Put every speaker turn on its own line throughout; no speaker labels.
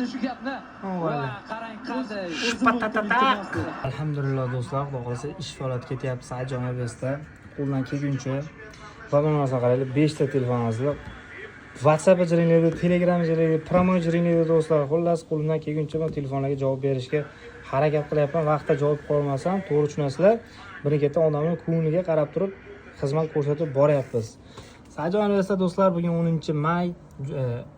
tushuntirdi shu gapni. Va qarang qanday.
Alhamdulillah do'stlar, xudo xolasa ish faoliyati ketyapti Saidjon Universitetda. Qo'ldan kelguncha va bu narsa qaraylik, 5 ta telefoningizda WhatsApp jiringlaydi, Telegram jiringlaydi, promo jiringlaydi do'stlar. Xullas qo'limdan kelguncha men telefonlarga javob berishga harakat qilyapman. Vaqtda javob qila olmasam, to'g'ri tushunasizlar. Birin-ketin odamning ko'ngliga qarab turib xizmat ko'rsatib boryapmiz. Saidjon Universitet do'stlar, bugun 10-may,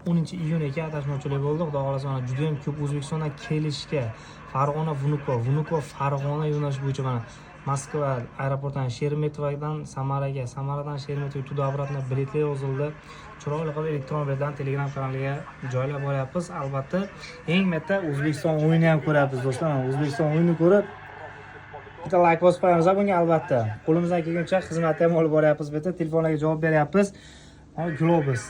10-iyun ekan adashmovchilik bo'ldi. Xudo xolasa mana juda ham ko'p O'zbekistondan kelishga, Farg'ona, Vnukovo, Farg'ona yo'nalish bo'yicha mana Moskva aeroportidan Sheremetyevodan Samaraga, Samaradan Sheremetyevo tуда-obratno biletlar yozildi. Chiroyli qilib elektron biletdan Telegram kanaliga joylab boryapmiz. Albatta, eng katta O'zbekiston o'yinini ham ko'ryapmiz do'stlar. O'zbekiston o'yinini ko'rib bitta like bosib qo'yamiz bunga albatta. Qo'limizdan kelguncha xizmatni ham olib boryapmiz. Bitta telefonlarga javob beryapmiz. Globus.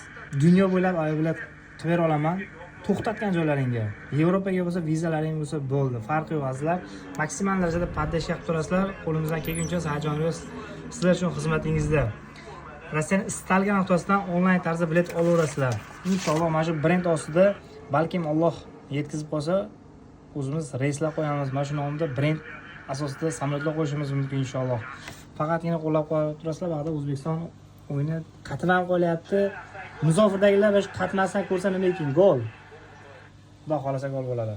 Dunyo bo'ylab aviabilet qilib bera olaman. To'xtatgan joylaringga. Yevropaga bo'lsa vizalaring bo'lsa bo'ldi. Farqi yo'q azizlar. Maksimal darajada paddash qilib turasizlar. Qo'limizdan kelguncha Saidjon sizlar uchun xizmatingizda. Rossiyaning istalgan avtobusdan onlayn tarzda bilet olaverasizlar. Inshaalloh mana shu brend ostida balkim Alloh yetkazib qolsa o'zimiz reyslar qo'yamiz. Mana shu nomda brend asosida samolyotlar qo'yishimiz mumkin inshaalloh. Faqatgina qo'llab qolib turasizlar, vaqtda O'zbekiston o'yini qatnab qolyapti. Muzofirdagilar shu qatnasdan ko'rsa nima ekan? Gol. Xudo xolasa gol bo'ladi.